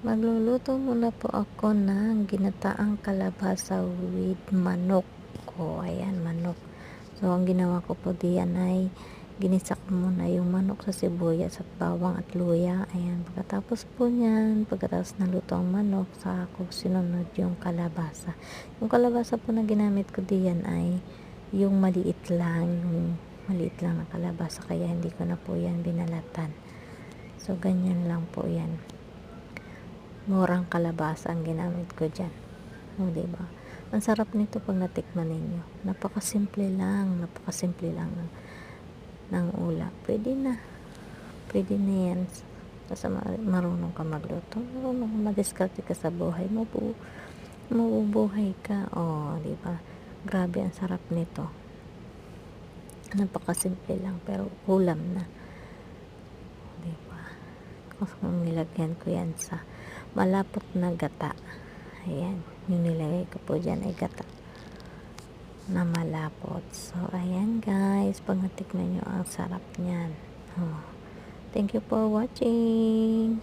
Magluluto muna po ako ng ginataang kalabasa with manok. Ayan, manok. So, ang ginawa ko po diyan ay ginisa ko muna yung manok sa sibuyas at bawang at luya. Ayan, pagkatapos po niyan, pagkatapos naluto ang manok, saka ko sinunod yung kalabasa. Yung kalabasa po na ginamit ko diyan ay yung maliit lang na kalabasa, kaya hindi ko na po yan binalatan. So, ganyan lang po yan. Murang kalabasa ang ginamit ko dyan. O, diba? Ang sarap nito pag natikman ninyo. Napakasimple lang ng ulam. Pwede na yan. Basta marunong ka magluto. Marunong ka madiskarte ka sa buhay. Mabubuhay ka. O, diba? Grabe, ang sarap nito. Napakasimple lang, pero ulam na. Diba? Kung nilagyan ko yan sa malapot na gata. Ayan, yung nilagay ko po dyan ay gata na malapot. So, ayan guys, pag natikman nyo, ang sarap nyan. Thank you for watching.